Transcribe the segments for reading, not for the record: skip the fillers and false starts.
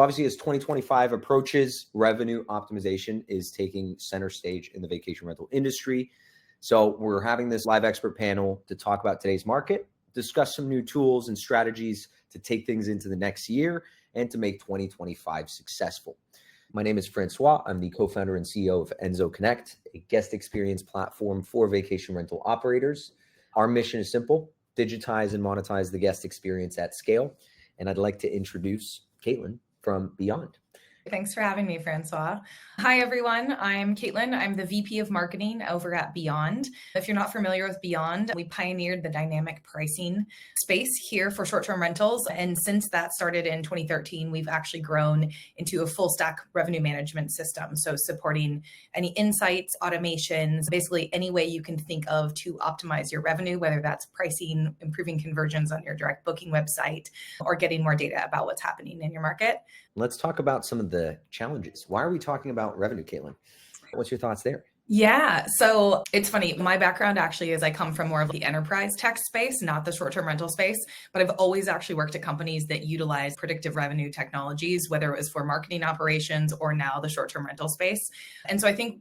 Obviously, as 2025 approaches, revenue optimization is taking center stage in the vacation rental industry. So we're having this live expert panel to talk about today's market, discuss some new tools and strategies to take things into the next year and to make 2025 successful. My name is Francois. I'm the co-founder and CEO of Enso Connect, a guest experience platform for vacation rental operators. Our mission is simple: digitize and monetize the guest experience at scale. And I'd like to introduce Caitlin from Beyond. Thanks for having me, Francois. Hi, everyone. I'm Caitlin. I'm the VP of Marketing over at Beyond. If you're not familiar with Beyond, we pioneered the dynamic pricing space here for short-term rentals. And since that started in 2013, we've actually grown into a full stack revenue management system. So supporting any insights, automations, basically any way you can think of to optimize your revenue, whether that's pricing, improving conversions on your direct booking website, or getting more data about what's happening in your market. Let's talk about some of the challenges. Why are we talking about revenue, Caitlin? What's your thoughts there? Yeah, so it's funny. My background actually is I come from more of the enterprise tech space, not the short-term rental space, but I've always actually worked at companies that utilize predictive revenue technologies, whether it was for marketing operations or now the short-term rental space. And so I think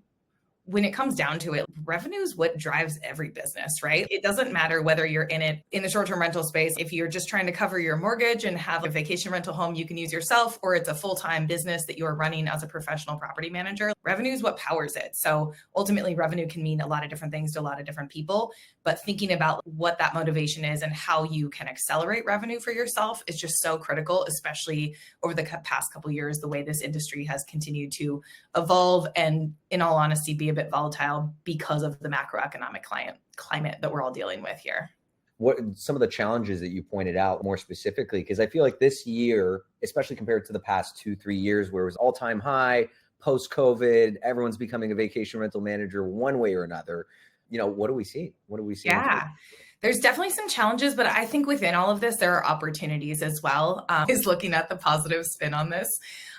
when it comes down to it, revenue is what drives every business, right? It doesn't matter whether you're in it in the short-term rental space. If you're just trying to cover your mortgage and have a vacation rental home you can use yourself, or it's a full-time business that you're running as a professional property manager, revenue is what powers it. So ultimately, revenue can mean a lot of different things to a lot of different people, but thinking about what that motivation is and how you can accelerate revenue for yourself is just so critical, especially over the past couple of years, the way this industry has continued to evolve and, in all honesty, be a bit volatile because of the macroeconomic climate that we're all dealing with here. What some of the challenges that you pointed out more specifically, because I feel like this year, especially compared to the past 2-3 years where it was all-time high, post-COVID, everyone's becoming a vacation rental manager one way or another. What do we see? Yeah. There's definitely some challenges, but I think within all of this, there are opportunities as well. Is looking at the positive spin on this.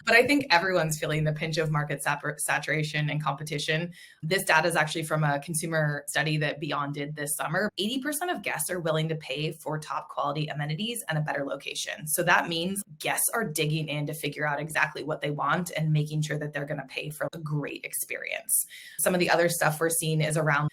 But I think everyone's feeling the pinch of market saturation and competition. This data is actually from a consumer study that Beyond did this summer. 80% of guests are willing to pay for top quality amenities and a better location. So that means guests are digging in to figure out exactly what they want and making sure that they're going to pay for a great experience. Some of the other stuff we're seeing is around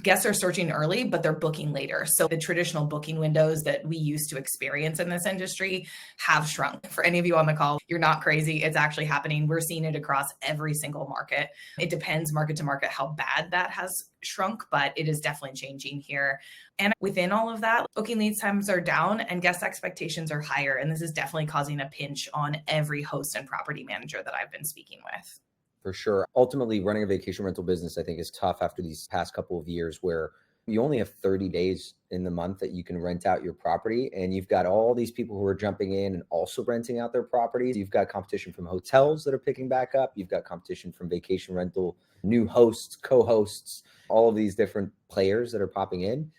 guests are searching early, but they're booking later. So the traditional booking windows that we used to experience in this industry have shrunk. For any of you on the call, you're not crazy. It's actually happening. We're seeing it across every single market. It depends market to market how bad that has shrunk, but it is definitely changing here. And within all of that, booking lead times are down and guest expectations are higher. And this is definitely causing a pinch on every host and property manager that I've been speaking with. For sure. Ultimately, running a vacation rental business, I think, is tough after these past couple of years where you only have 30 days in the month that you can rent out your property. And you've got all these people who are jumping in and also renting out their properties. You've got competition from hotels that are picking back up. You've got competition from vacation rental, new hosts, co-hosts, all of these different players that are popping in.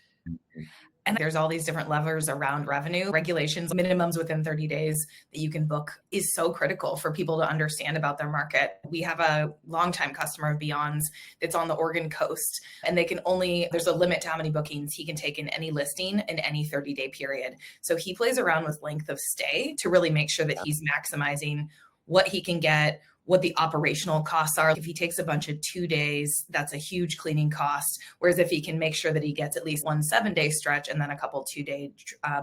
And there's all these different levers around revenue. Regulations, minimums within 30 days that you can book is so critical for people to understand about their market. We have a longtime customer of Beyond's that's on the Oregon coast, and there's a limit to how many bookings he can take in any listing in any 30-day period. So he plays around with length of stay to really make sure that he's maximizing what he can get, what the operational costs are. If he takes a bunch of 2 days, that's a huge cleaning cost. Whereas if he can make sure that he gets at least 1 7-day stretch and then a couple 2-day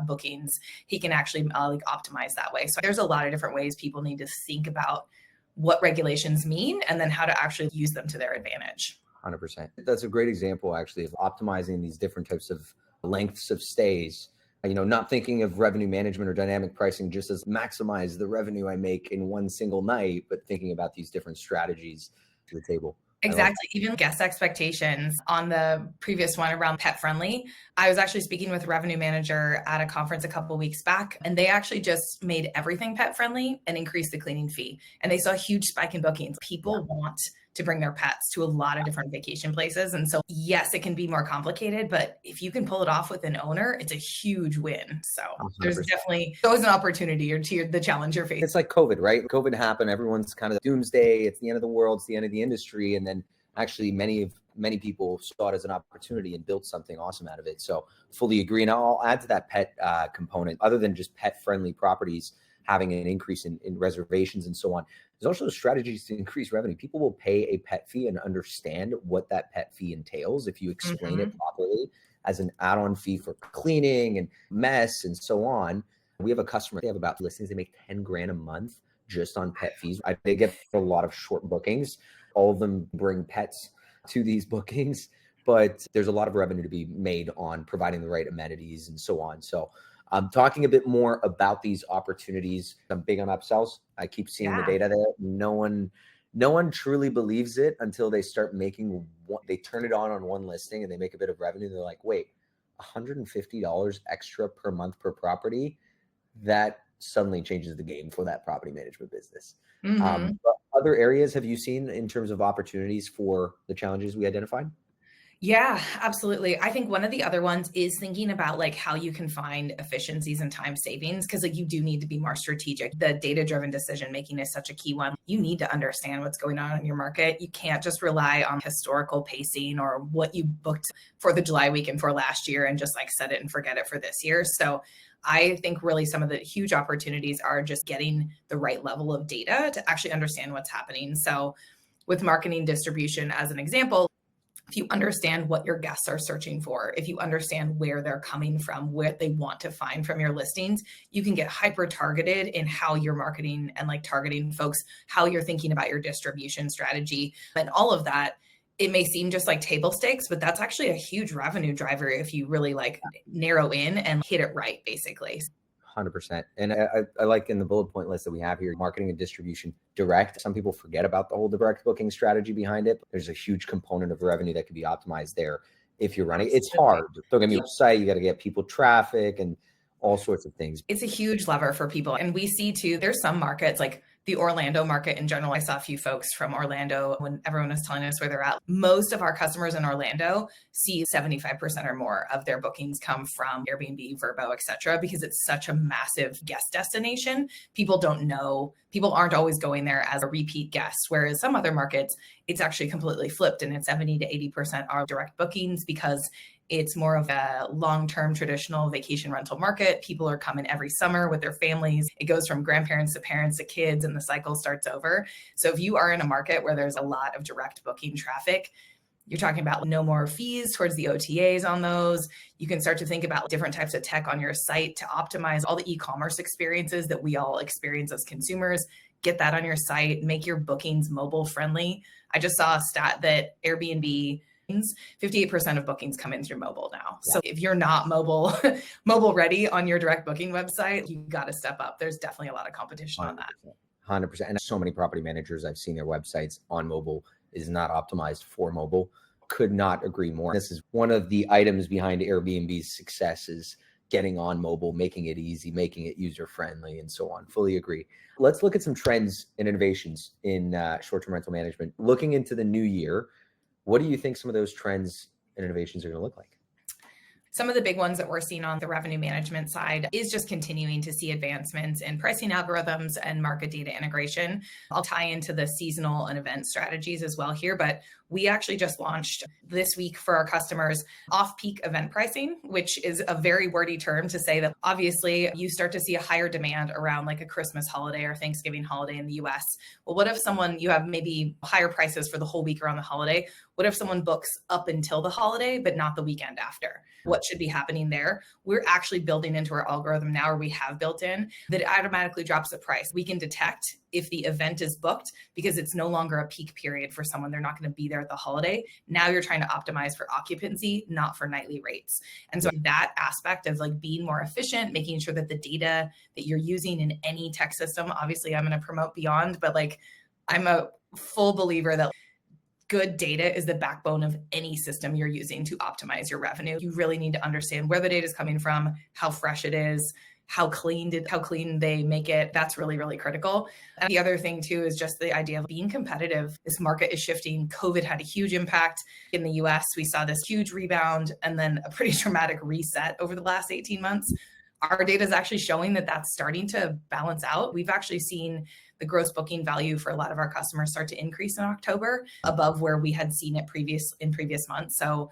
bookings, he can actually optimize that way. So there's a lot of different ways people need to think about what regulations mean and then how to actually use them to their advantage. 100%. That's a great example, actually, of optimizing these different types of lengths of stays. Not thinking of revenue management or dynamic pricing just as maximize the revenue I make in one single night, but thinking about these different strategies to the table. Exactly. Even guest expectations on the previous one around pet friendly. I was actually speaking with a revenue manager at a conference a couple of weeks back, and they actually just made everything pet friendly and increased the cleaning fee. And they saw a huge spike in bookings. People want to bring their pets to a lot of different vacation places. And so, yes, it can be more complicated, but if you can pull it off with an owner, it's a huge win. So 100%. There's definitely always an opportunity or to the challenge you're facing. It's like COVID, right? COVID happened. Everyone's kind of doomsday. It's the end of the world. It's the end of the industry. And then actually many people saw it as an opportunity and built something awesome out of it. So fully agree. And I'll add to that pet component. Other than just pet friendly properties, having an increase in reservations and so on. There's also strategies to increase revenue. People will pay a pet fee and understand what that pet fee entails if you explain it properly as an add-on fee for cleaning and mess and so on. We have a customer, they have about listings, they make 10 grand a month just on pet fees. They get a lot of short bookings. All of them bring pets to these bookings, but there's a lot of revenue to be made on providing the right amenities and so on. So I'm talking a bit more about these opportunities. I'm big on upsells. I keep seeing the data there. No one truly believes it until they start making one, they turn it on one listing and they make a bit of revenue. They're like, wait, $150 extra per month per property. That suddenly changes the game for that property management business. But other areas have you seen in terms of opportunities for the challenges we identified? Yeah, absolutely. I think one of the other ones is thinking about like how you can find efficiencies and time savings, because like you do need to be more strategic. The data-driven decision making is such a key one. You need to understand what's going on in your market. You can't just rely on historical pacing or what you booked for the July weekend for last year and just like set it and forget it for this year. So I think really some of the huge opportunities are just getting the right level of data to actually understand what's happening. So with marketing distribution, as an example, if you understand what your guests are searching for, if you understand where they're coming from, what they want to find from your listings, you can get hyper targeted in how you're marketing and like targeting folks, how you're thinking about your distribution strategy and all of that. It may seem just like table stakes, but that's actually a huge revenue driver if you really like narrow in and hit it right, basically. 100%. And I like in the bullet point list that we have here, marketing and distribution direct. Some people forget about the whole direct booking strategy behind it. There's a huge component of revenue that can be optimized there if you're running. It's hard. Don't get me website. You got to get people traffic and all sorts of things. It's a huge lever for people. And we see too, there's some markets like the Orlando market in general. I saw a few folks from Orlando when everyone was telling us where they're at. Most of our customers in Orlando see 75% or more of their bookings come from Airbnb, Vrbo, et cetera, because it's such a massive guest destination. People don't know, people aren't always going there as a repeat guest. Whereas some other markets, it's actually completely flipped and it's 70 to 80% are direct bookings because it's more of a long-term traditional vacation rental market. People are coming every summer with their families. It goes from grandparents to parents to kids and the cycle starts over. So if you are in a market where there's a lot of direct booking traffic, you're talking about no more fees towards the OTAs on those. You can start to think about different types of tech on your site to optimize all the e-commerce experiences that we all experience as consumers. Get that on your site, make your bookings mobile friendly. I just saw a stat that Airbnb 58% of bookings come in through mobile now. So if you're not mobile ready on your direct booking website, you got to step up. There's definitely a lot of competition on that. 100%. And so many property managers I've seen their websites on mobile is not optimized for mobile. Could not agree more. This is one of the items behind Airbnb's success is getting on mobile, making it easy, making it user-friendly, and so on. Fully agree. Let's look at some trends and innovations in short-term rental management. Looking into the new year, what do you think some of those trends and innovations are going to look like? Some of the big ones that we're seeing on the revenue management side is just continuing to see advancements in pricing algorithms and market data integration. I'll tie into the seasonal and event strategies as well here, but we actually just launched this week for our customers off-peak event pricing, which is a very wordy term to say that obviously you start to see a higher demand around like a Christmas holiday or Thanksgiving holiday in the US. Well, what if you have maybe higher prices for the whole week around the holiday? What if someone books up until the holiday, but not the weekend after? What should be happening there? We're actually building into our algorithm now, or we have built in, that it automatically drops the price. We can detect if the event is booked because it's no longer a peak period for someone. They're not going to be there at the holiday. Now you're trying to optimize for occupancy, not for nightly rates. And so that aspect of like being more efficient, making sure that the data that you're using in any tech system, obviously I'm going to promote Beyond, but like I'm a full believer that good data is the backbone of any system you're using to optimize your revenue. You really need to understand where the data is coming from, how fresh it is, how clean they make it. That's really, really critical. And the other thing too is just the idea of being competitive. This market is shifting. COVID had a huge impact in the US. We saw this huge rebound and then a pretty dramatic reset over the last 18 months. Our data is actually showing that that's starting to balance out. We've actually seen the gross booking value for a lot of our customers start to increase in October above where we had seen it in previous months. So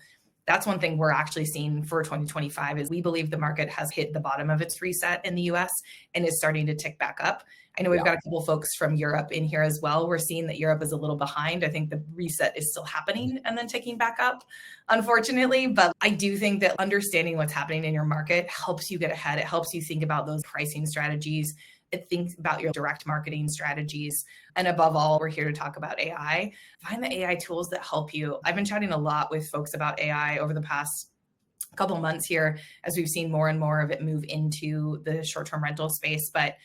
That's one thing we're actually seeing for 2025 is we believe the market has hit the bottom of its reset in the US and is starting to tick back up. I know we've got a couple folks from Europe in here as well. We're seeing that Europe is a little behind. I think the reset is still happening and then ticking back up, unfortunately. But I do think that understanding what's happening in your market helps you get ahead. It helps you think about those pricing strategies. It thinks about your direct marketing strategies. And above all, we're here to talk about AI. Find the AI tools that help you. I've been chatting a lot with folks about AI over the past couple months here as we've seen more and more of it move into the short-term rental space. But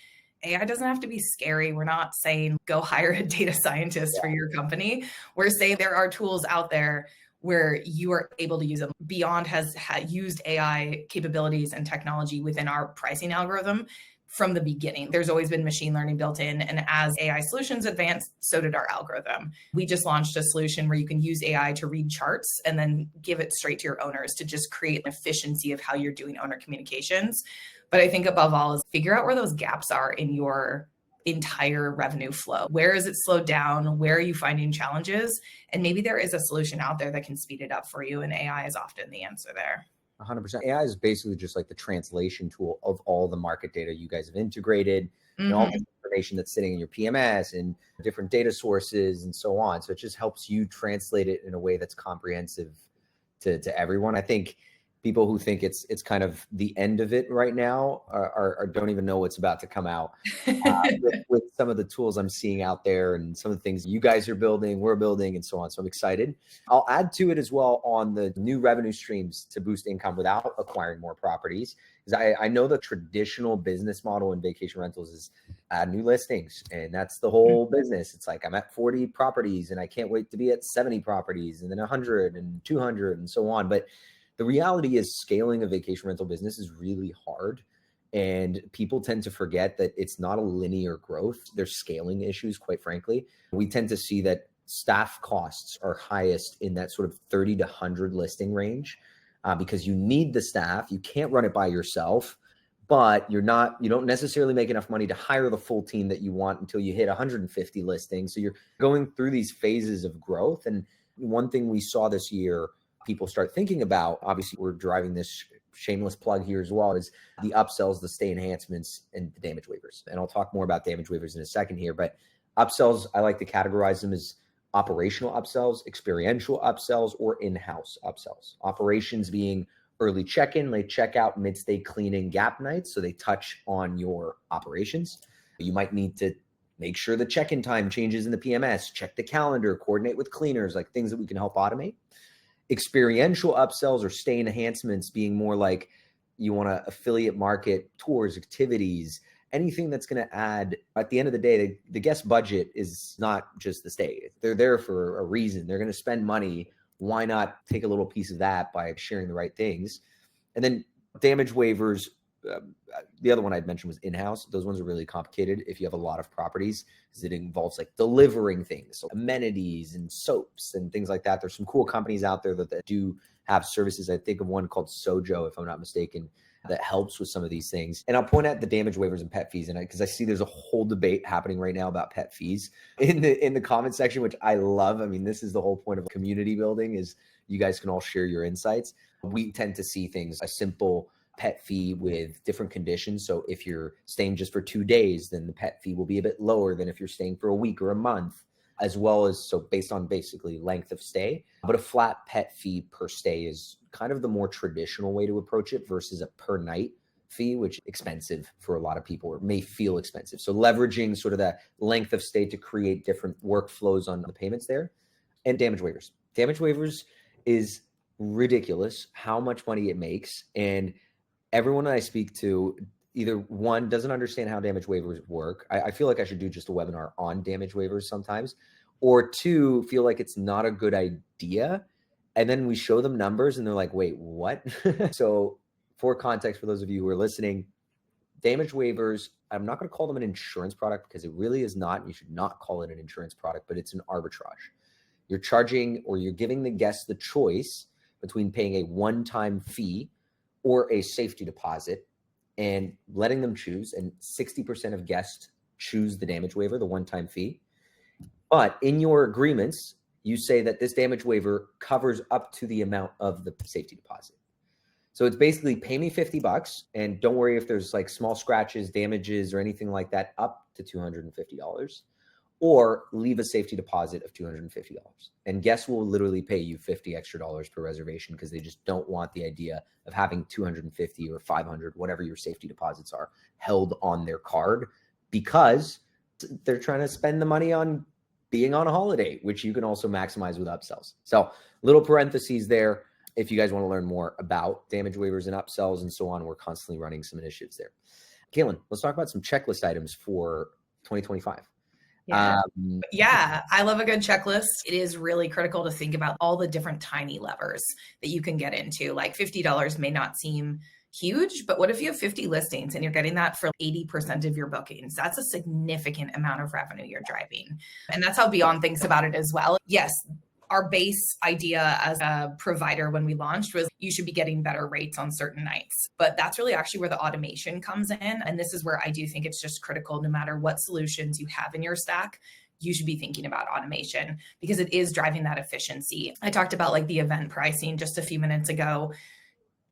AI doesn't have to be scary. We're not saying go hire a data scientist for your company. We're saying there are tools out there where you are able to use them. Beyond has used AI capabilities and technology within our pricing algorithm from the beginning. There's always been machine learning built in. And as AI solutions advanced, so did our algorithm. We just launched a solution where you can use AI to read charts and then give it straight to your owners to just create an efficiency of how you're doing owner communications. But I think above all is figure out where those gaps are in your entire revenue flow. Where is it slowed down? Where are you finding challenges? And maybe there is a solution out there that can speed it up for you. And AI is often the answer there. 100%. AI is basically just like the translation tool of all the market data you guys have integrated and all the information that's sitting in your PMS and different data sources and so on. So it just helps you translate it in a way that's comprehensive to everyone. I think people who think it's kind of the end of it right now are don't even know what's about to come out with some of the tools I'm seeing out there and some of the things you guys are building, we're building, and so on. So I'm excited. I'll add to it as well on the new revenue streams to boost income without acquiring more properties. Because I know the traditional business model in vacation rentals is add new listings, and that's the whole business. It's like I'm at 40 properties and I can't wait to be at 70 properties and then 100 and 200 and so on. But the reality is scaling a vacation rental business is really hard. And people tend to forget that it's not a linear growth. There's scaling issues, quite frankly. We tend to see that staff costs are highest in that sort of 30 to 100 listing range because you need the staff. You can't run it by yourself, but you don't necessarily make enough money to hire the full team that you want until you hit 150 listings. So you're going through these phases of growth. And one thing we saw this year, people start thinking about, obviously we're driving this shameless plug here as well, is the upsells, the stay enhancements, and the damage waivers. And I'll talk more about damage waivers in a second here, but upsells, I like to categorize them as operational upsells, experiential upsells, or in-house upsells. Operations being early check-in, late checkout, mid-stay cleaning, gap nights. So they touch on your operations. You might need to make sure the check-in time changes in the PMS, check the calendar, coordinate with cleaners, like things that we can help automate. Experiential upsells or stay enhancements being more like you want to affiliate market tours, activities, anything that's going to add. At the end of the day, the guest budget is not just the stay. They're there for a reason. They're going to spend money. Why not take a little piece of that by sharing the right things? And then damage waivers. The other one I'd mentioned was in-house. Those ones are really complicated if you have a lot of properties because it involves like delivering things, so amenities and soaps and things like that. There's some cool companies out there that do have services. I think of one called Sojo, if I'm not mistaken, that helps with some of these things. And I'll point out the damage waivers and pet fees, and because I see there's a whole debate happening right now about pet fees in the comment section, which I love. I mean, this is the whole point of community building, is you guys can all share your insights. We tend to see things a simple pet fee with different conditions. So if you're staying just for 2 days, then the pet fee will be a bit lower than if you're staying for a week or a month, as well as, so based on basically length of stay. But a flat pet fee per stay is kind of the more traditional way to approach it versus a per night fee, which is expensive for a lot of people or may feel expensive. So leveraging sort of that length of stay to create different workflows on the payments there. And damage waivers. Damage waivers is ridiculous how much money it makes. And everyone that I speak to, either one, doesn't understand how damage waivers work. I feel like I should do just a webinar on damage waivers sometimes. Or two, feel like it's not a good idea. And then we show them numbers and they're like, wait, what? So for context, for those of you who are listening, damage waivers, I'm not going to call them an insurance product because it really is not. You should not call it an insurance product, but it's an arbitrage. You're charging, or you're giving the guest the choice between paying a one-time fee or a safety deposit and letting them choose. And 60% of guests choose the damage waiver, the one-time fee. But in your agreements, you say that this damage waiver covers up to the amount of the safety deposit. So it's basically pay me $50 and don't worry if there's like small scratches, damages, or anything like that up to $250, or leave a safety deposit of $250. And guests will literally pay you $50 extra per reservation because they just don't want the idea of having 250 or 500, whatever your safety deposits are, held on their card because they're trying to spend the money on being on a holiday, which you can also maximize with upsells. So little parentheses there. If you guys want to learn more about damage waivers and upsells and so on, we're constantly running some initiatives there. Caitlin, let's talk about some checklist items for 2025. Yeah, I love a good checklist. It is really critical to think about all the different tiny levers that you can get into. Like $50 may not seem huge, but what if you have 50 listings and you're getting that for 80% of your bookings? That's a significant amount of revenue you're driving. And that's how Beyond thinks about it as well. Yes, our base idea as a provider when we launched was you should be getting better rates on certain nights. But that's really actually where the automation comes in. And this is where I do think it's just critical, no matter what solutions you have in your stack, you should be thinking about automation because it is driving that efficiency. I talked about like the event pricing just a few minutes ago.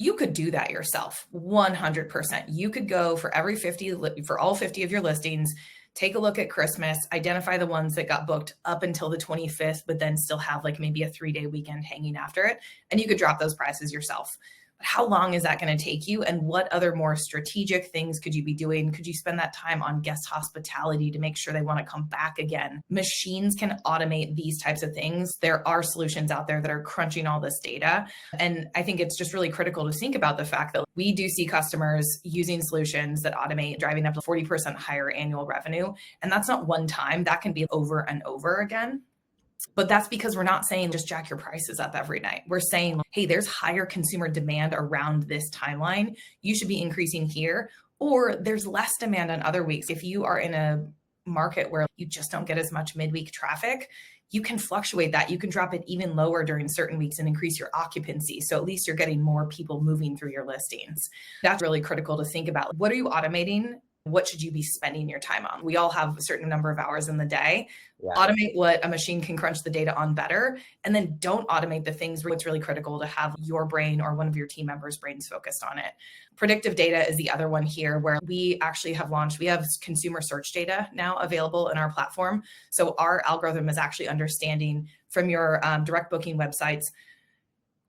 You could do that yourself 100%. You could go for all 50 of your listings, take a look at Christmas, identify the ones that got booked up until the 25th, but then still have like maybe a 3-day weekend hanging after it. And you could drop those prices yourself. But how long is that going to take you? And what other more strategic things could you be doing? Could you spend that time on guest hospitality to make sure they want to come back again? Machines can automate these types of things. There are solutions out there that are crunching all this data. And I think it's just really critical to think about the fact that we do see customers using solutions that automate, driving up to 40% higher annual revenue. And that's not one time. That can be over and over again. But that's because we're not saying just jack your prices up every night. We're saying, hey, there's higher consumer demand around this timeline. You should be increasing here. Or there's less demand on other weeks. If you are in a market where you just don't get as much midweek traffic, you can fluctuate that. You can drop it even lower during certain weeks and increase your occupancy. So at least you're getting more people moving through your listings. That's really critical to think about. What are you automating? What should you be spending your time on? We all have a certain number of hours in the day. Yeah. Automate what a machine can crunch the data on better. And then don't automate the things where it's really critical to have your brain or one of your team members' brains focused on it. Predictive data is the other one here where we actually have launched, we have consumer search data now available in our platform. So our algorithm is actually understanding from your direct booking websites,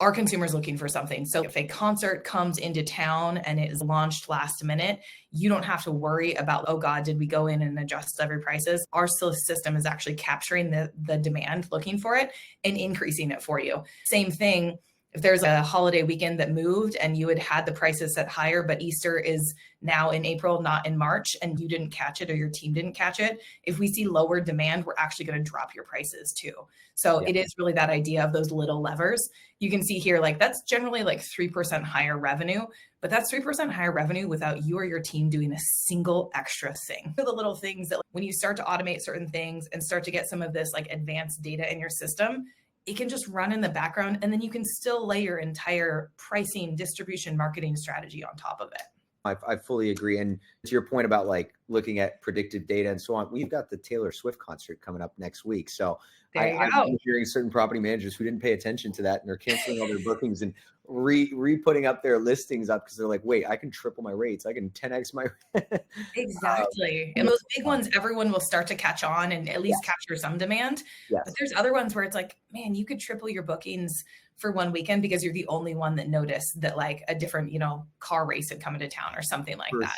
our consumers looking for something. So if a concert comes into town and it is launched last minute, you don't have to worry about, oh God, did we go in and adjust every prices? Our system is actually capturing the demand, looking for it and increasing it for you. Same thing. If there's a holiday weekend that moved and you had the prices set higher, but Easter is now in April, not in March, and you didn't catch it or your team didn't catch it, if we see lower demand, we're actually going to drop your prices too. So It is really that idea of those little levers. You can see here, like that's generally like 3% higher revenue, but that's 3% higher revenue without you or your team doing a single extra thing. The little things that when you start to automate certain things and start to get some of this like advanced data in your system, it can just run in the background and then you can still lay your entire pricing, distribution, marketing strategy on top of it. I fully agree. And to your point about like looking at predictive data and so on, we've got the Taylor Swift concert coming up next week. So I'm hearing certain property managers who didn't pay attention to that and are canceling all their bookings and re-putting up their listings up because they're like, wait, I can triple my rates. I can 10x my Exactly. And those big ones, everyone will start to catch on and at least capture some demand. Yes. But there's other ones where it's like, man, you could triple your bookings for one weekend because you're the only one that noticed that like a different, car race had come into town or something like that.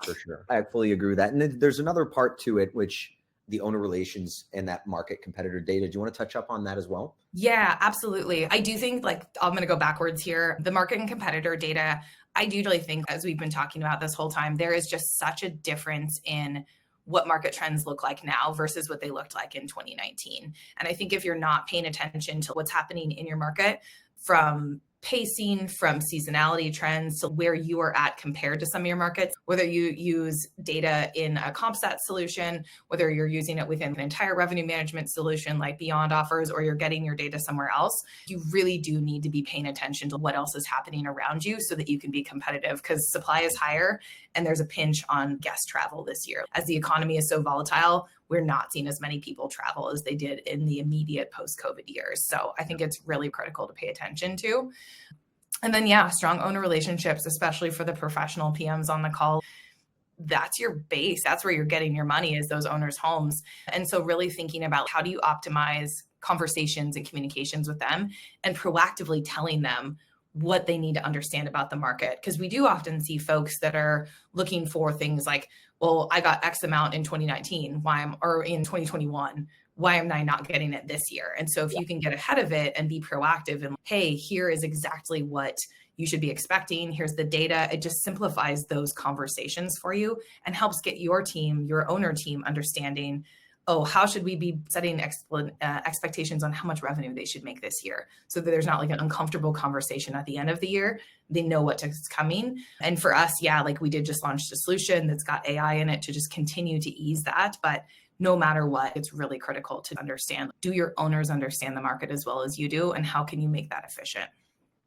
For sure. I fully agree with that. And then there's another part to it, which the owner relations and that market competitor data. Do you want to touch up on that as well? Yeah, absolutely. I do think I'm going to go backwards here. The market and competitor data, I do really think, as we've been talking about this whole time, there is just such a difference in what market trends look like now versus what they looked like in 2019. And I think if you're not paying attention to what's happening in your market from pacing, from seasonality trends to where you are at compared to some of your markets, whether you use data in a CompStat solution, whether you're using it within an entire revenue management solution like Beyond offers, or you're getting your data somewhere else, you really do need to be paying attention to what else is happening around you so that you can be competitive because supply is higher and there's a pinch on guest travel this year. As the economy is so volatile, we're not seeing as many people travel as they did in the immediate post-COVID years. So I think it's really critical to pay attention to. And then, yeah, strong owner relationships, especially for the professional PMs on the call. That's your base. That's where you're getting your money, is those owners' homes. And so really thinking about how do you optimize conversations and communications with them, and proactively telling them what they need to understand about the market. Because we do often see folks that are looking for things like, well, I got X amount in 2019, or in 2021, why am I not getting it this year? And so if you can get ahead of it and be proactive and, hey, here is exactly what you should be expecting, here's the data, it just simplifies those conversations for you and helps get your team, your owner team, understanding, oh, how should we be setting expectations on how much revenue they should make this year, so that there's not like an uncomfortable conversation at the end of the year. They know what is coming. And for us, yeah, like we did just launch a solution that's got AI in it to just continue to ease that. But no matter what, it's really critical to understand, do your owners understand the market as well as you do? And how can you make that efficient?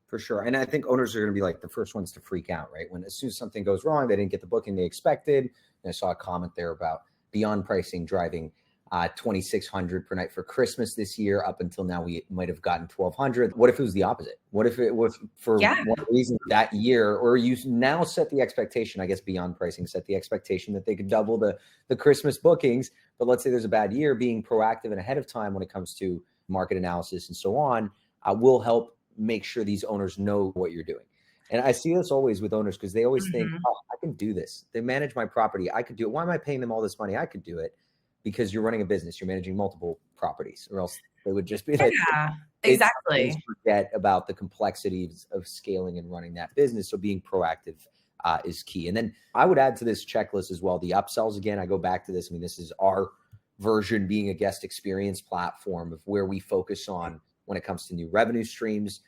For sure. And I think owners are going to be like the first ones to freak out, right? When as soon as something goes wrong, they didn't get the booking they expected. And I saw a comment there about beyond pricing driving 2,600 per night for Christmas this year. Up until now, we might have gotten 1,200. What if it was the opposite? What if it was for one reason that year, or you now set the expectation, I guess beyond pricing, set the expectation that they could double the Christmas bookings. But let's say there's a bad year, being proactive and ahead of time when it comes to market analysis and so on will help make sure these owners know what you're doing. And I see this always with owners, because they always think, oh, I can do this. They manage my property. I could do it. Why am I paying them all this money? I could do it. Because you're running a business, you're managing multiple properties, or else they would just be like, yeah, exactly. Forget about the complexities of scaling and running that business. So being proactive is key. And then I would add to this checklist as well, the upsells. Again, I go back to this. I mean, this is our version, being a guest experience platform, of where we focus on when it comes to new revenue streams.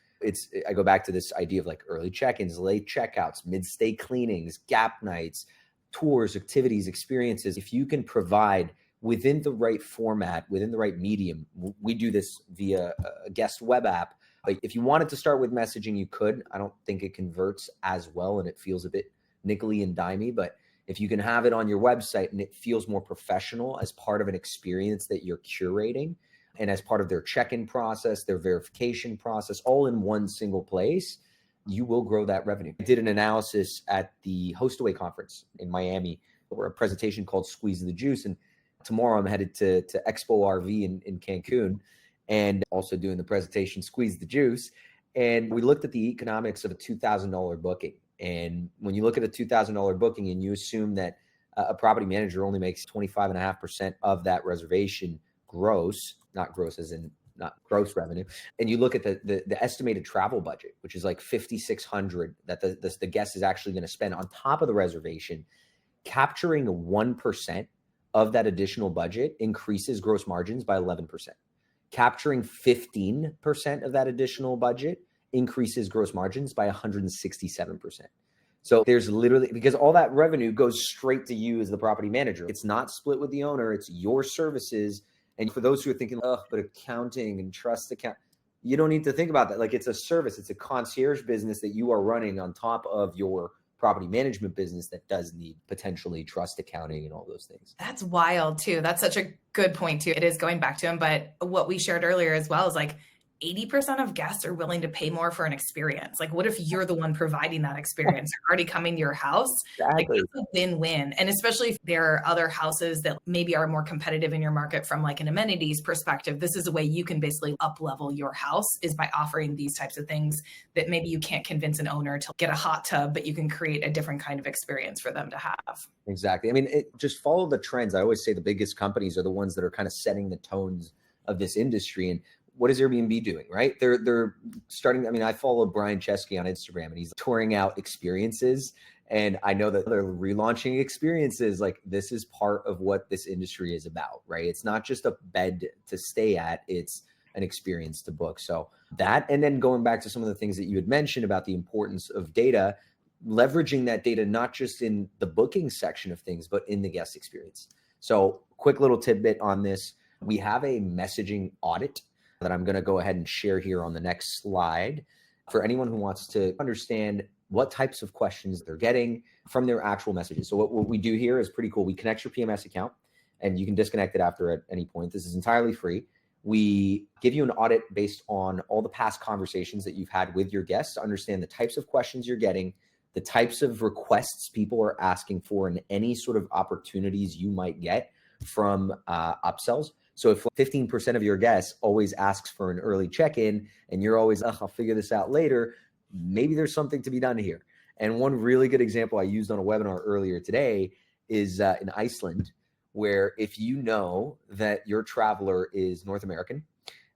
I go back to this idea of like early check-ins, late checkouts, mid-stay cleanings, gap nights, tours, activities, experiences. If you can provide within the right format, within the right medium, we do this via a guest web app. Like if you wanted to start with messaging, you could. I don't think it converts as well, and it feels a bit nickely and dimey. But if you can have it on your website and it feels more professional as part of an experience that you're curating, and as part of their check-in process, their verification process, all in one single place, you will grow that revenue. I did an analysis at the Hostaway conference in Miami, or a presentation called Squeeze the Juice. And tomorrow I'm headed to Expo RV in Cancun, and also doing the presentation Squeeze the Juice. And we looked at the economics of a $2,000 booking. And when you look at a $2,000 booking and you assume that a property manager only makes 25.5% of that reservation gross, not gross as in not gross revenue, and you look at the estimated travel budget, which is like $5,600 that the guest is actually going to spend on top of the reservation, capturing 1% of that additional budget increases gross margins by 11%. Capturing 15% of that additional budget increases gross margins by 167%. So there's literally, because all that revenue goes straight to you as the property manager. It's not split with the owner, it's your services. And for those who are thinking, oh, but accounting and trust account, you don't need to think about that. Like, it's a service, it's a concierge business that you are running on top of your property management business that does need potentially trust accounting and all those things. That's wild too. That's such a good point too. It is going back to him, but what we shared earlier as well is like 80% of guests are willing to pay more for an experience. Like, what if you're the one providing that experience? They're already coming to your house. Exactly. Like, that's a win-win. And especially if there are other houses that maybe are more competitive in your market from like an amenities perspective, this is a way you can basically up-level your house, is by offering these types of things that maybe you can't convince an owner to get a hot tub, but you can create a different kind of experience for them to have. Exactly. I mean, just follow the trends. I always say the biggest companies are the ones that are kind of setting the tones of this industry. And what is Airbnb doing, right? They're starting. I mean, I follow Brian Chesky on Instagram, and he's touring out experiences. And I know that they're relaunching experiences. Like, this is part of what this industry is about, right? It's not just a bed to stay at, it's an experience to book. So that, and then going back to some of the things that you had mentioned about the importance of data, leveraging that data, not just in the booking section of things, but in the guest experience. So quick little tidbit on this. We have a messaging audit that I'm going to go ahead and share here on the next slide for anyone who wants to understand what types of questions they're getting from their actual messages. So what we do here is pretty cool. We connect your PMS account, and you can disconnect it after at any point. This is entirely free. We give you an audit based on all the past conversations that you've had with your guests to understand the types of questions you're getting, the types of requests people are asking for, and any sort of opportunities you might get from upsells. So if 15% of your guests always asks for an early check-in and you're always, I'll figure this out later, maybe there's something to be done here. And one really good example I used on a webinar earlier today is in Iceland, where if you know that your traveler is North American,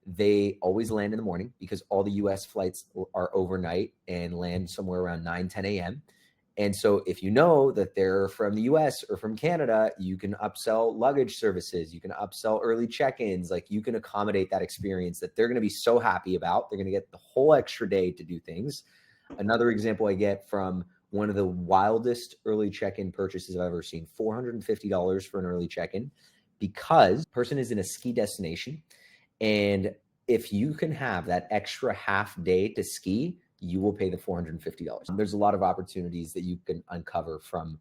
they always land in the morning because all the US flights are overnight and land somewhere around 9, 10 a.m. And so if you know that they're from the US or from Canada, you can upsell luggage services, you can upsell early check-ins, like you can accommodate that experience that they're going to be so happy about. They're going to get the whole extra day to do things. Another example I get from one of the wildest early check-in purchases I've ever seen, $450 for an early check-in, because the person is in a ski destination. And if you can have that extra half day to ski, you will pay the $450. There's a lot of opportunities that you can uncover from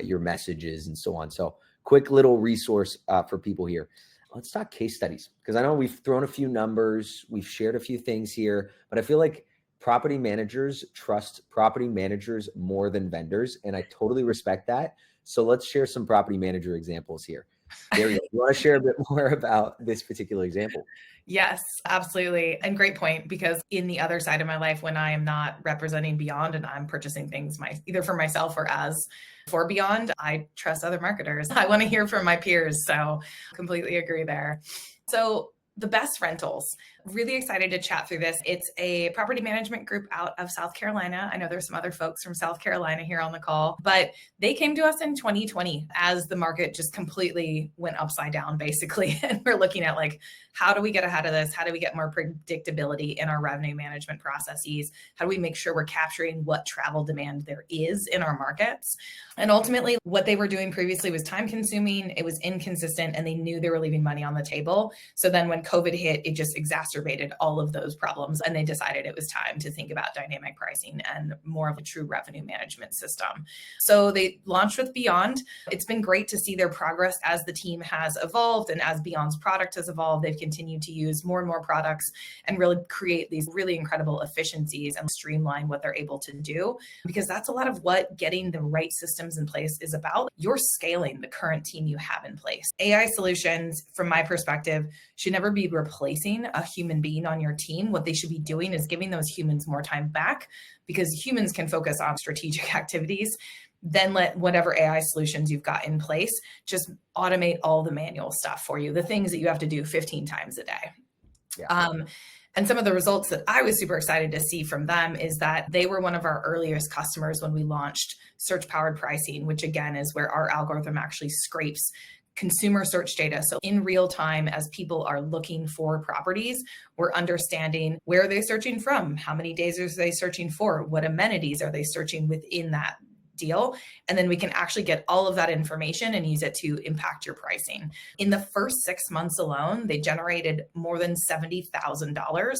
your messages and so on. So quick little resource for people here. Let's talk case studies, because I know we've thrown a few numbers, we've shared a few things here, but I feel like property managers trust property managers more than vendors, and I totally respect that. So let's share some property manager examples here. There you go. You want to share a bit more about this particular example? Yes, absolutely. And great point, because in the other side of my life, when I am not representing Beyond and I'm purchasing things either for myself or as for Beyond, I trust other marketers. I want to hear from my peers. So completely agree there. So the best rentals, really excited to chat through this. It's a property management group out of South Carolina. I know there's some other folks from South Carolina here on the call, but they came to us in 2020 as the market just completely went upside down, basically. And we're looking at like, how do we get ahead of this? How do we get more predictability in our revenue management processes? How do we make sure we're capturing what travel demand there is in our markets? And ultimately, what they were doing previously was time consuming, it was inconsistent, and they knew they were leaving money on the table. So then when COVID hit, it just exacerbated all of those problems. And they decided it was time to think about dynamic pricing and more of a true revenue management system. So they launched with Beyond. It's been great to see their progress as the team has evolved and as Beyond's product has evolved. They've continued to use more and more products and really create these really incredible efficiencies and streamline what they're able to do, because that's a lot of what getting the right systems in place is about. You're scaling the current team you have in place. AI solutions, from my perspective, should never be replacing a human being on your team. What they should be doing is giving those humans more time back, because humans can focus on strategic activities. Then let whatever AI solutions you've got in place just automate all the manual stuff for you, the things that you have to do 15 times a day. Yeah. And some of the results that I was super excited to see from them is that they were one of our earliest customers when we launched search-powered pricing, which again is where our algorithm actually scrapes consumer search data. So in real time, as people are looking for properties, we're understanding where are they searching from, how many days are they searching for, what amenities are they searching within that deal. And then we can actually get all of that information and use it to impact your pricing. In the first 6 months alone, they generated more than $70,000.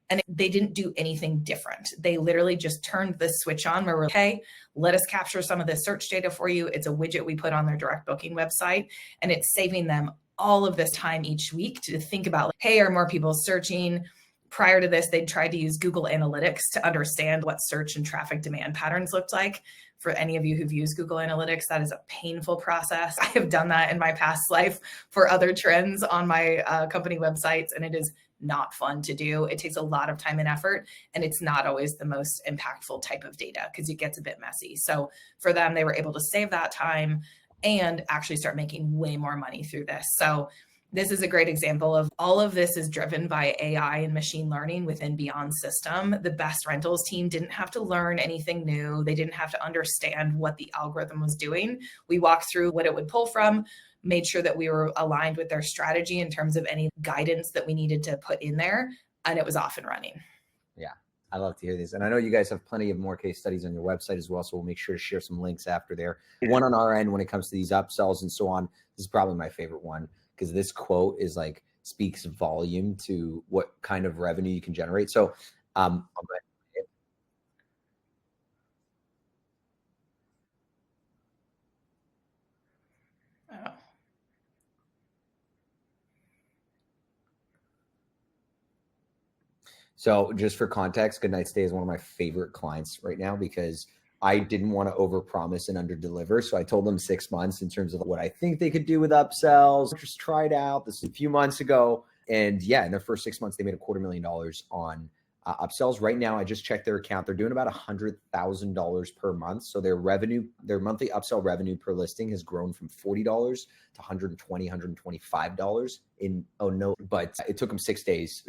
And they didn't do anything different. They literally just turned this switch on where we're like, hey, let us capture some of this search data for you. It's a widget we put on their direct booking website, and it's saving them all of this time each week to think about, like, hey, are more people searching? Prior to this, they'd tried to use Google Analytics to understand what search and traffic demand patterns looked like. For any of you who've used Google Analytics, that is a painful process. I have done that in my past life for other trends on my company websites, and it is not fun to do. It takes a lot of time and effort, and it's not always the most impactful type of data because it gets a bit messy. So for them, they were able to save that time and actually start making way more money through this. So this is a great example of all of this is driven by AI and machine learning within Beyond system. The Best Rentals team didn't have to learn anything new. They didn't have to understand what the algorithm was doing. We walked through what it would pull from, made sure that we were aligned with their strategy in terms of any guidance that we needed to put in there, and it was off and running. Yeah, I love to hear this. And I know you guys have plenty of more case studies on your website as well, so we'll make sure to share some links after there. One on our end when it comes to these upsells and so on, this is probably my favorite one, because this quote is like speaks volume to what kind of revenue you can generate. So I'll go ahead. Oh. So just for context, Goodnight Stay is one of my favorite clients right now because I didn't want to overpromise and underdeliver. So I told them 6 months in terms of what I think they could do with upsells. Just try it out. This is a few months ago. And yeah, in their first 6 months, they made $250,000 on upsells. Right now, I just checked their account. They're doing about $100,000 per month. So their revenue, their monthly upsell revenue per listing has grown from $40 to $120, $125 but it took them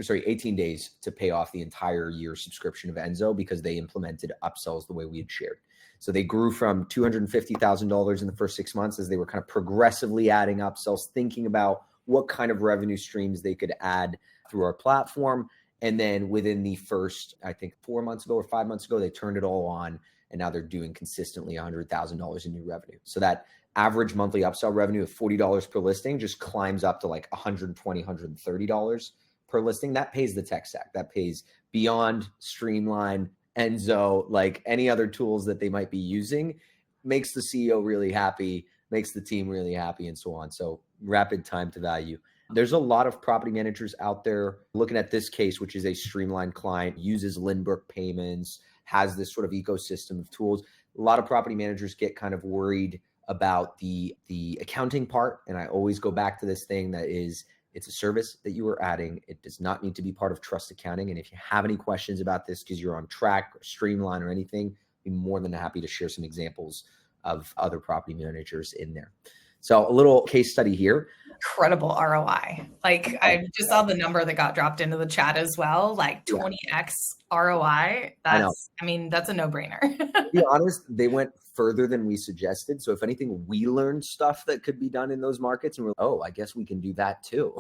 18 days to pay off the entire year subscription of Enso because they implemented upsells the way we had shared. So they grew from $250,000 in the first 6 months as they were kind of progressively adding upsells, thinking about what kind of revenue streams they could add through our platform. And then within the first, I think 4 months ago or 5 months ago, they turned it all on. And now they're doing consistently $100,000 in new revenue. So that average monthly upsell revenue of $40 per listing just climbs up to like $120, $130 per listing. That pays the tech stack. That pays beyond Streamline, Enso, like any other tools that they might be using, makes the CEO really happy, makes the team really happy, and so on. So rapid time to value. There's a lot of property managers out there looking at this case, which is a Streamline client, uses Lindbrook payments, has this sort of ecosystem of tools. A lot of property managers get kind of worried about the accounting part. And I always go back to this thing that is, it's a service that you are adding. It does not need to be part of trust accounting. And if you have any questions about this because you're on Track or Streamline or anything, I'd be more than happy to share some examples of other property managers in there. So a little case study here. Incredible ROI. Like I just saw the number that got dropped into the chat as well, like 20x ROI. That's a no-brainer. To be honest, they went further than we suggested. So if anything, we learned stuff that could be done in those markets and we're like, oh, I guess we can do that too.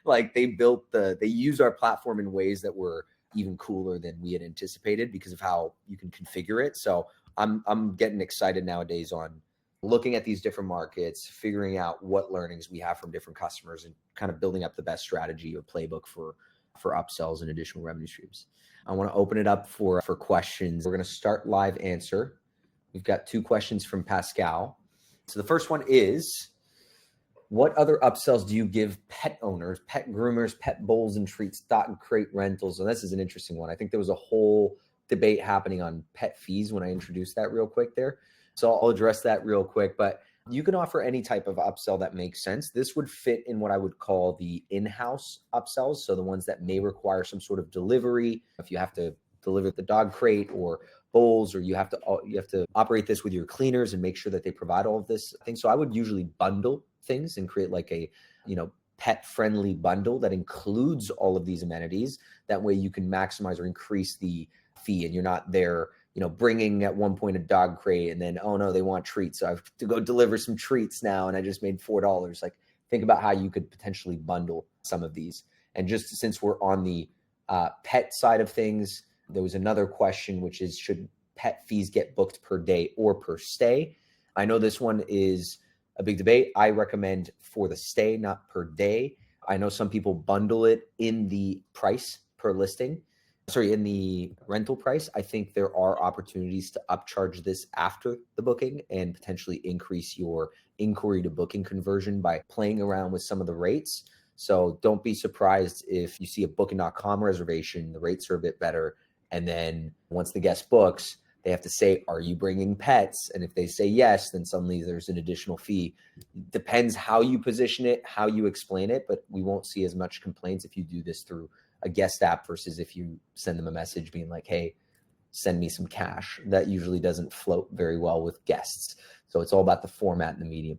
Like they use our platform in ways that were even cooler than we had anticipated because of how you can configure it. So I'm getting excited nowadays on looking at these different markets, figuring out what learnings we have from different customers and kind of building up the best strategy or playbook for upsells and additional revenue streams. I want to open it up for questions. We're going to start live answer. We've got 2 questions from Pascal. So the first one is, what other upsells do you give pet owners, pet groomers, pet bowls and treats, dog crate rentals? And this is an interesting one. I think there was a whole debate happening on pet fees when I introduced that real quick there. So I'll address that real quick, but you can offer any type of upsell that makes sense. This would fit in what I would call the in-house upsells. So the ones that may require some sort of delivery. If you have to deliver the dog crate or bowls, or you have to operate this with your cleaners and make sure that they provide all of this thing. So I would usually bundle things and create like a, pet friendly bundle that includes all of these amenities. That way you can maximize or increase the fee and you're not there, bringing at one point a dog crate and then, oh no, they want treats. So I have to go deliver some treats now. And I just made $4. Like think about how you could potentially bundle some of these. And just since we're on the pet side of things, there was another question, which is, should pet fees get booked per day or per stay? I know this one is a big debate. I recommend for the stay, not per day. I know some people bundle it in the price per listing. In the rental price. I think there are opportunities to upcharge this after the booking and potentially increase your inquiry to booking conversion by playing around with some of the rates. So don't be surprised if you see a booking.com reservation, the rates are a bit better. And then once the guest books, they have to say, are you bringing pets? And if they say yes, then suddenly there's an additional fee. Depends how you position it, how you explain it, but we won't see as much complaints if you do this through a guest app versus if you send them a message being like, hey, send me some cash. That usually doesn't float very well with guests. So it's all about the format and the medium.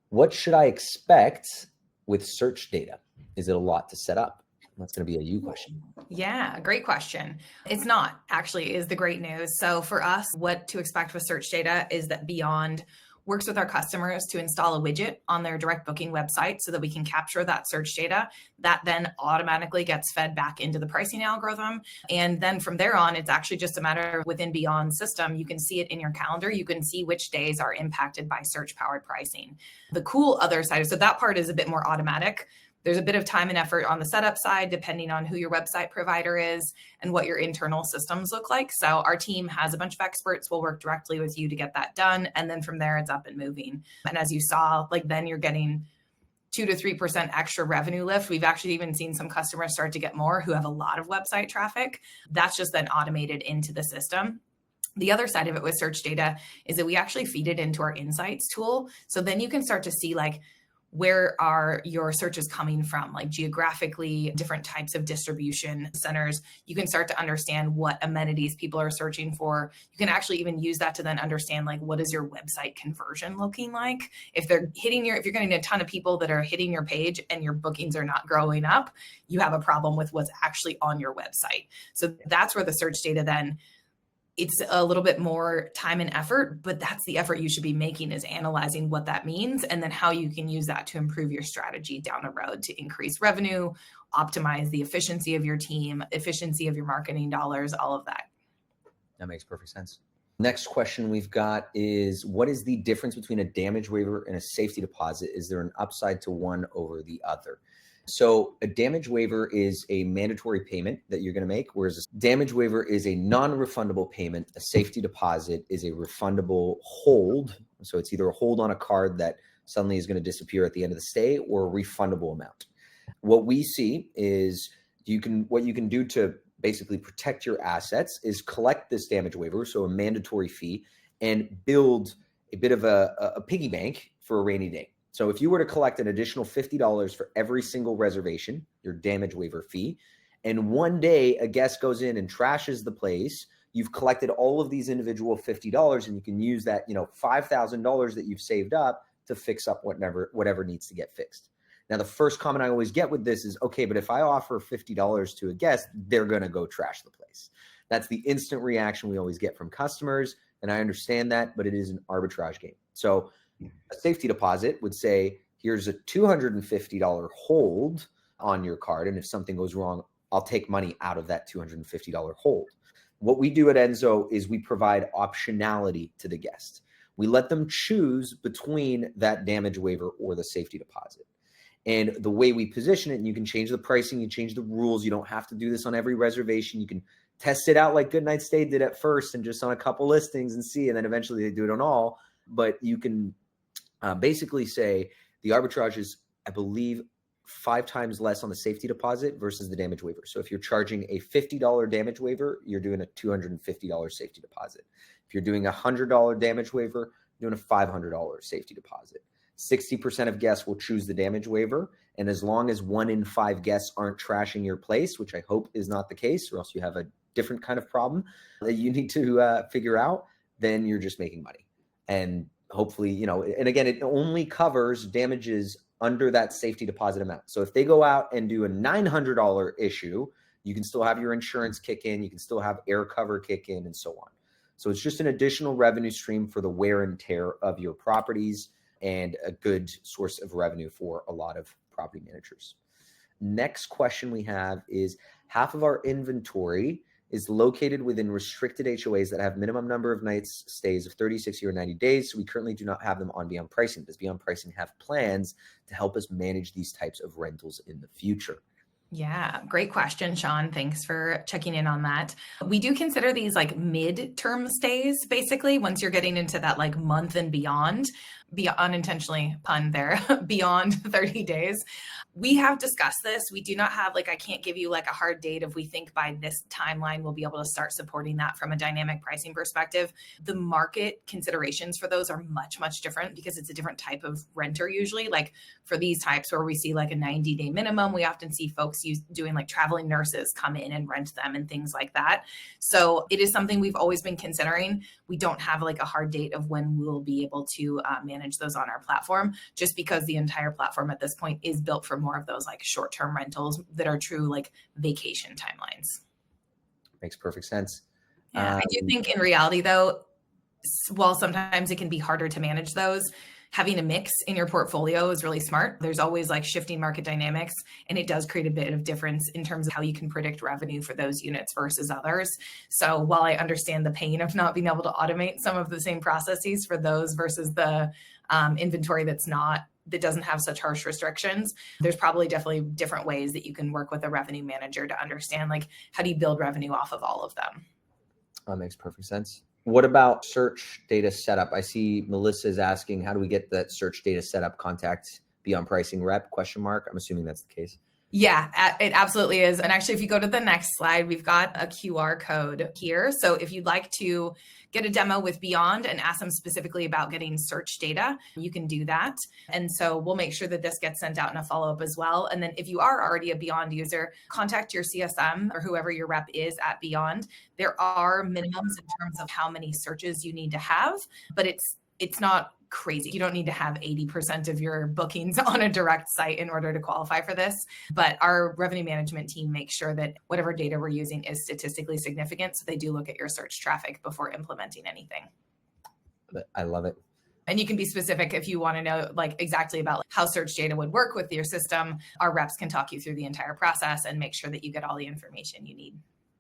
What should I expect with search data? Is it a lot to set up? That's going to be a you question. Yeah, great question. It's not actually is the great news. So for us, what to expect with search data is that Beyond works with our customers to install a widget on their direct booking website so that we can capture that search data that then automatically gets fed back into the pricing algorithm. And then from there on, it's actually just a matter of within Beyond system, you can see it in your calendar. You can see which days are impacted by search powered pricing. The cool other side, so that part is a bit more automatic. There's a bit of time and effort on the setup side, depending on who your website provider is and what your internal systems look like. So our team has a bunch of experts. We'll work directly with you to get that done. And then from there, it's up and moving. And as you saw, then you're getting 2 to 3% extra revenue lift. We've actually even seen some customers start to get more who have a lot of website traffic. That's just then automated into the system. The other side of it with search data is that we actually feed it into our insights tool. So then you can start to see like, where are your searches coming from, like geographically, different types of distribution centers. You can start to understand what amenities people are searching for. You can actually even use that to then understand like, what is your website conversion looking like? If you're getting a ton of people that are hitting your page and your bookings are not growing up, you have a problem with what's actually on your website. So that's where the search data then, it's a little bit more time and effort, but that's the effort you should be making, is analyzing what that means and then how you can use that to improve your strategy down the road to increase revenue, optimize the efficiency of your team, efficiency of your marketing dollars, all of that. That makes perfect sense. Next question we've got is, what is the difference between a damage waiver and a safety deposit? Is there an upside to one over the other? So a damage waiver is a mandatory payment that you're going to make, whereas a damage waiver is a non-refundable payment. A safety deposit is a refundable hold. So it's either a hold on a card that suddenly is going to disappear at the end of the stay, or a refundable amount. What we see is what you can do to basically protect your assets is collect this damage waiver, so a mandatory fee, and build a bit of a piggy bank for a rainy day. So if you were to collect an additional $50 for every single reservation, your damage waiver fee, and one day a guest goes in and trashes the place, you've collected all of these individual $50, and you can use that, $5,000 that you've saved up to fix up whatever needs to get fixed. Now, the first comment I always get with this is, okay, but if I offer $50 to a guest, they're going to go trash the place. That's the instant reaction we always get from customers. And I understand that, but it is an arbitrage game. So a safety deposit would say, here's a $250 hold on your card. And if something goes wrong, I'll take money out of that $250 hold. What we do at Enso is we provide optionality to the guest. We let them choose between that damage waiver or the safety deposit. And the way we position it, and you can change the pricing, you change the rules. You don't have to do this on every reservation. You can test it out like Goodnight Stay did at first and just on a couple listings and see, and then eventually they do it on all. But you can basically say the arbitrage is, I believe, 5 times less on the safety deposit versus the damage waiver. So if you're charging a $50 damage waiver, you're doing a $250 safety deposit. If you're doing a $100 damage waiver, you're doing a $500 safety deposit. 60% of guests will choose the damage waiver. And as long as 1 in 5 guests aren't trashing your place, which I hope is not the case, or else you have a different kind of problem that you need to figure out, then you're just making money. And hopefully, and again, it only covers damages under that safety deposit amount. So if they go out and do a $900 issue, you can still have your insurance kick in, you can still have air cover kick in, and so on. So it's just an additional revenue stream for the wear and tear of your properties, and a good source of revenue for a lot of property managers. Next question we have is, half of our inventory is located within restricted HOAs that have minimum number of nights stays of 30, 60, or 90 days. So we currently do not have them on Beyond Pricing. Does Beyond Pricing have plans to help us manage these types of rentals in the future? Yeah, great question, Sean. Thanks for checking in on that. We do consider these like mid-term stays, basically, once you're getting into that like month and beyond, unintentionally pun there, beyond 30 days. We have discussed this. We do not have I can't give you like a hard date of we think by this timeline we'll be able to start supporting that from a dynamic pricing perspective. The market considerations for those are much, much different because it's a different type of renter usually. Like for these types where we see like a 90-day minimum, we often see folks doing like traveling nurses come in and rent them and things like that. So it is something we've always been considering. We don't have like a hard date of when we'll be able to manage those on our platform, just because the entire platform at this point is built for more of those like short-term rentals that are true like vacation timelines. Makes perfect sense. Yeah, I do think in reality though, while sometimes it can be harder to manage those, having a mix in your portfolio is really smart. There's always like shifting market dynamics, and it does create a bit of difference in terms of how you can predict revenue for those units versus others. So while I understand the pain of not being able to automate some of the same processes for those versus the inventory that doesn't have such harsh restrictions, there's probably definitely different ways that you can work with a revenue manager to understand like how do you build revenue off of all of them. That makes perfect sense. What about search data setup? I see Melissa is asking, how do we get that search data setup? Contact Beyond Pricing rep, question mark? I'm assuming that's the case. Yeah, it absolutely is. And actually, if you go to the next slide, we've got a QR code here. So if you'd like to get a demo with Beyond and ask them specifically about getting search data, you can do that. And so we'll make sure that this gets sent out in a follow-up as well. And then if you are already a Beyond user, contact your CSM or whoever your rep is at Beyond. There are minimums in terms of how many searches you need to have, but it's not crazy. You don't need to have 80% of your bookings on a direct site in order to qualify for this. But our revenue management team makes sure that whatever data we're using is statistically significant. So they do look at your search traffic before implementing anything. I love it. And you can be specific if you want to know like exactly about how search data would work with your system. Our reps can talk you through the entire process and make sure that you get all the information you need.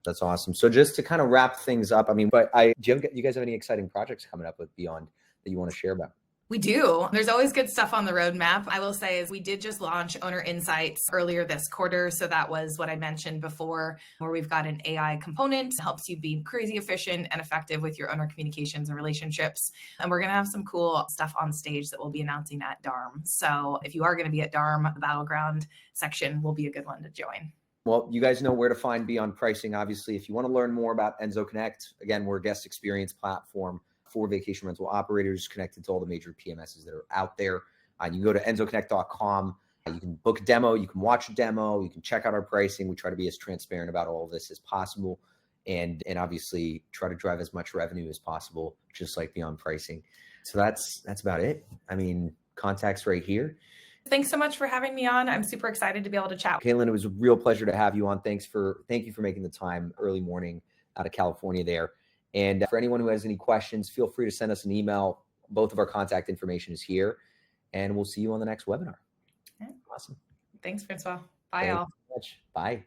That's awesome. So just to kind of wrap things up, I mean, do you guys have any exciting projects coming up with Beyond that you want to share about? We do. There's always good stuff on the roadmap. I will say is we did just launch Owner Insights earlier this quarter. So that was what I mentioned before, where we've got an AI component that helps you be crazy efficient and effective with your owner communications and relationships. And we're going to have some cool stuff on stage that we'll be announcing at DARM. So if you are going to be at DARM, the Battleground section will be a good one to join. Well, you guys know where to find Beyond Pricing. Obviously, if you want to learn more about Enso Connect, again, we're a guest experience platform for vacation rental operators connected to all the major PMSs that are out there. You can go to ensoconnect.com. You can book a demo. You can watch a demo. You can check out our pricing. We try to be as transparent about all of this as possible, and obviously try to drive as much revenue as possible, just like Beyond Pricing. So that's about it. I mean, contacts right here. Thanks so much for having me on. I'm super excited to be able to chat. Caitlin, it was a real pleasure to have you on. Thank you for making the time early morning out of California there. And for anyone who has any questions, feel free to send us an email. Both of our contact information is here, and we'll see you on the next webinar. Okay. Awesome. Thanks, Francois. Bye, Thank y'all. you so much. Bye.